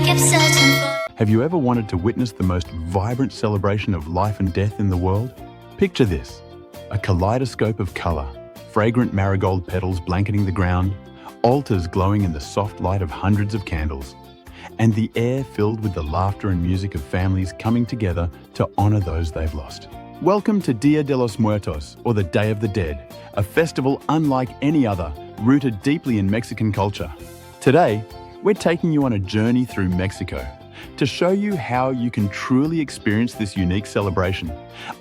keep searching for. Have you ever wanted to witness the most vibrant celebration of life and death in the world? Picture this: a kaleidoscope of color, fragrant marigold petals blanketing the ground, altars glowing in the soft light of hundreds of candles, and the air filled with the laughter and music of families coming together to honor those they've lost. Welcome to Dia de los Muertos, or the Day of the Dead, a festival unlike any other, rooted deeply in Mexican culture. Today, we're taking you on a journey through Mexico to show you how you can truly experience this unique celebration,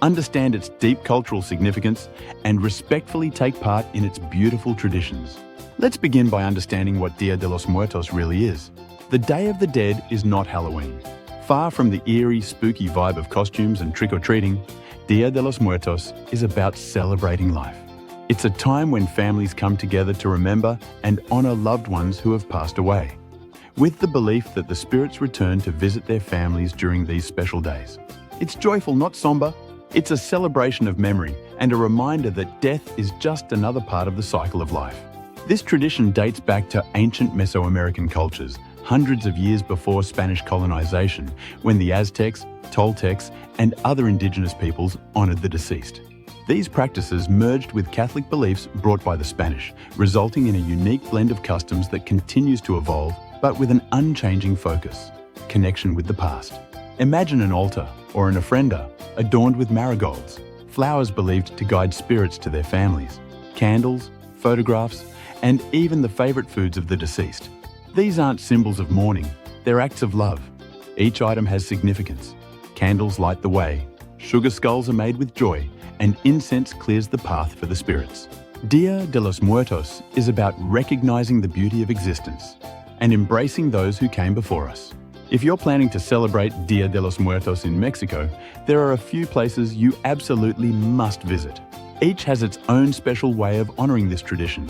understand its deep cultural significance, and respectfully take part in its beautiful traditions. Let's begin by understanding what Dia de los Muertos really is. The Day of the Dead is not Halloween. Far from the eerie, spooky vibe of costumes and trick-or-treating, Dia de los Muertos is about celebrating life. It's a time when families come together to remember and honor loved ones who have passed away, with the belief that the spirits return to visit their families during these special days. It's joyful, not somber. It's a celebration of memory and a reminder that death is just another part of the cycle of life. This tradition dates back to ancient Mesoamerican cultures, hundreds of years before Spanish colonization, when the Aztecs, Toltecs, and other indigenous peoples honored the deceased. These practices merged with Catholic beliefs brought by the Spanish, resulting in a unique blend of customs that continues to evolve, but with an unchanging focus: connection with the past. Imagine an altar or an ofrenda adorned with marigolds, flowers believed to guide spirits to their families, candles, photographs, and even the favorite foods of the deceased. These aren't symbols of mourning, they're acts of love. Each item has significance. Candles light the way, sugar skulls are made with joy, and incense clears the path for the spirits. Dia de los Muertos is about recognizing the beauty of existence and embracing those who came before us. If you're planning to celebrate Dia de los Muertos in Mexico, there are a few places you absolutely must visit. Each has its own special way of honoring this tradition,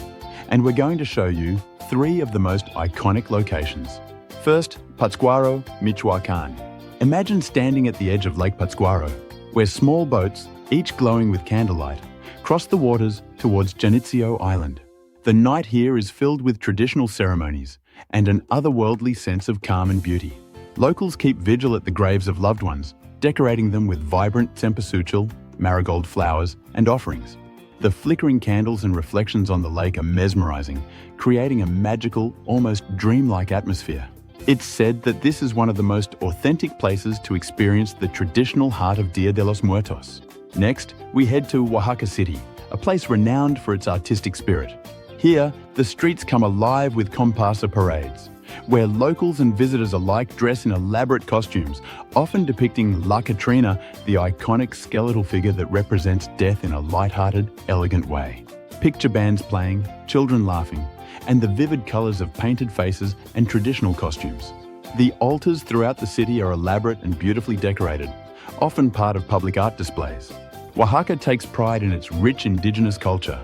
and we're going to show you 3 of the most iconic locations. First, Pátzcuaro, Michoacán. Imagine standing at the edge of Lake Pátzcuaro, where small boats, each glowing with candlelight, cross the waters towards Janitzio Island. The night here is filled with traditional ceremonies and an otherworldly sense of calm and beauty. Locals keep vigil at the graves of loved ones, decorating them with vibrant cempasúchil, marigold flowers, and offerings. The flickering candles and reflections on the lake are mesmerizing, creating a magical, almost dreamlike atmosphere. It's said that this is one of the most authentic places to experience the traditional heart of Dia de los Muertos. Next, we head to Oaxaca City, a place renowned for its artistic spirit. Here, the streets come alive with comparsa parades, where locals and visitors alike dress in elaborate costumes, often depicting La Catrina, the iconic skeletal figure that represents death in a light-hearted, elegant way. Picture bands playing, children laughing, and the vivid colors of painted faces and traditional costumes. The altars throughout the city are elaborate and beautifully decorated, often part of public art displays. Oaxaca takes pride in its rich indigenous culture,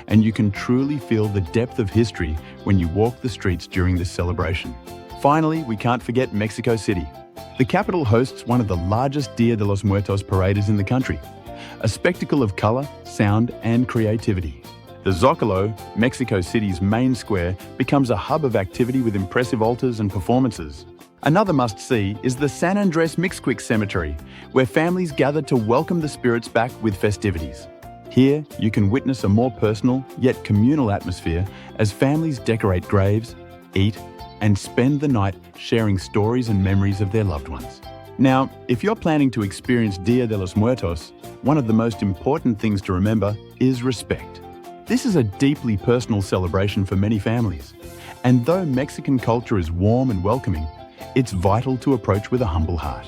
and you can truly feel the depth of history when you walk the streets during this celebration. Finally, we can't forget Mexico City. The capital hosts one of the largest Dia de los Muertos parades in the country, a spectacle of color, sound, and creativity. The Zócalo, Mexico City's main square, becomes a hub of activity with impressive altars and performances. Another must-see is the San Andrés Mixquic Cemetery, where families gather to welcome the spirits back with festivities. Here, you can witness a more personal, yet communal atmosphere as families decorate graves, eat, and spend the night sharing stories and memories of their loved ones. Now, if you're planning to experience Dia de los Muertos, one of the most important things to remember is respect. This is a deeply personal celebration for many families, and though Mexican culture is warm and welcoming, it's vital to approach with a humble heart.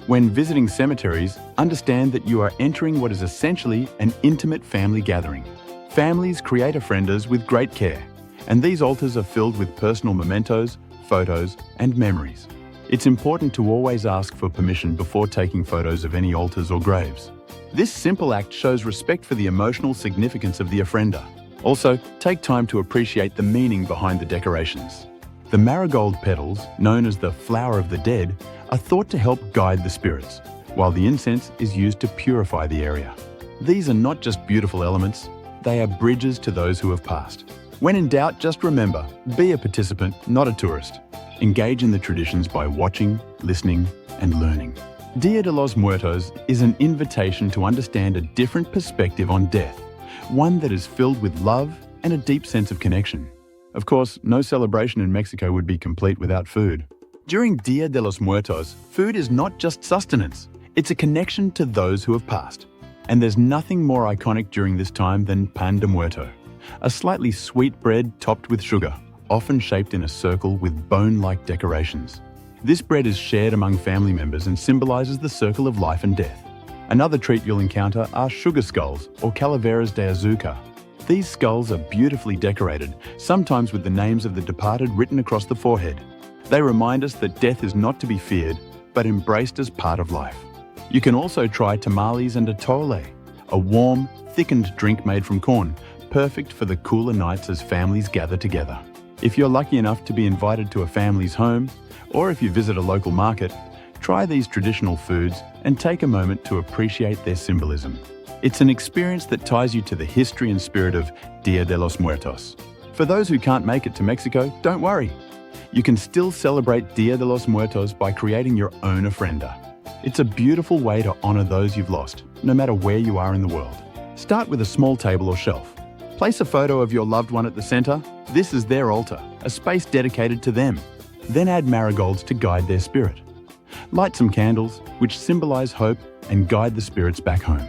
When visiting cemeteries, understand that you are entering what is essentially an intimate family gathering. Families create ofrendas with great care, and these altars are filled with personal mementos, photos, and memories. It's important to always ask for permission before taking photos of any altars or graves. This simple act shows respect for the emotional significance of the ofrenda. Also, take time to appreciate the meaning behind the decorations. The marigold petals, known as the flower of the dead, are thought to help guide the spirits, while the incense is used to purify the area. These are not just beautiful elements, they are bridges to those who have passed. When in doubt, just remember, be a participant, not a tourist. Engage in the traditions by watching, listening, and learning. Dia de los Muertos is an invitation to understand a different perspective on death, one that is filled with love and a deep sense of connection. Of course, no celebration in Mexico would be complete without food. During Dia de los Muertos, food is not just sustenance, it's a connection to those who have passed. And there's nothing more iconic during this time than pan de muerto, a slightly sweet bread topped with sugar, often shaped in a circle with bone-like decorations. This bread is shared among family members and symbolizes the circle of life and death. Another treat you'll encounter are sugar skulls, or calaveras de azúcar. These skulls are beautifully decorated, sometimes with the names of the departed written across the forehead. They remind us that death is not to be feared, but embraced as part of life. You can also try tamales and atole, a warm, thickened drink made from corn, perfect for the cooler nights as families gather together. If you're lucky enough to be invited to a family's home, or if you visit a local market, try these traditional foods and take a moment to appreciate their symbolism. It's an experience that ties you to the history and spirit of Dia de los Muertos. For those who can't make it to Mexico, don't worry. You can still celebrate Dia de los Muertos by creating your own ofrenda. It's a beautiful way to honor those you've lost, no matter where you are in the world. Start with a small table or shelf. Place a photo of your loved one at the center. This is their altar, a space dedicated to them. Then add marigolds to guide their spirit. Light some candles, which symbolize hope and guide the spirits back home.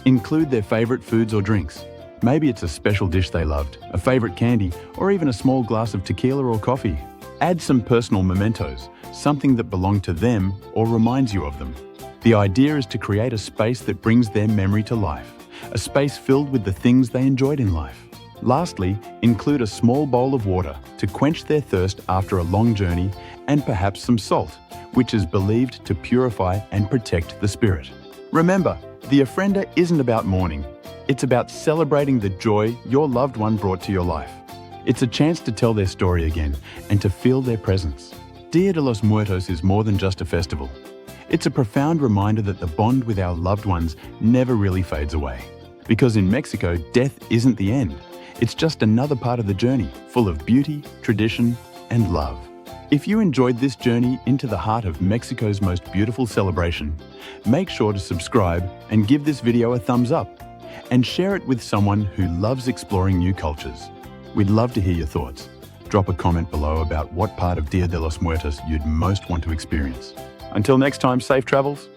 Include their favorite foods or drinks. Maybe it's a special dish they loved, a favorite candy, or even a small glass of tequila or coffee. Add some personal mementos, something that belonged to them or reminds you of them. The idea is to create a space that brings their memory to life, a space filled with the things they enjoyed in life. Lastly, include a small bowl of water to quench their thirst after a long journey, and perhaps some salt, which is believed to purify and protect the spirit. Remember, the ofrenda isn't about mourning. It's about celebrating the joy your loved one brought to your life. It's a chance to tell their story again and to feel their presence. Dia de los Muertos is more than just a festival. It's a profound reminder that the bond with our loved ones never really fades away. Because in Mexico, death isn't the end. It's just another part of the journey, full of beauty, tradition, and love. If you enjoyed this journey into the heart of Mexico's most beautiful celebration, make sure to subscribe and give this video a thumbs up, and share it with someone who loves exploring new cultures. We'd love to hear your thoughts. Drop a comment below about what part of Dia de los Muertos you'd most want to experience. Until next time, safe travels.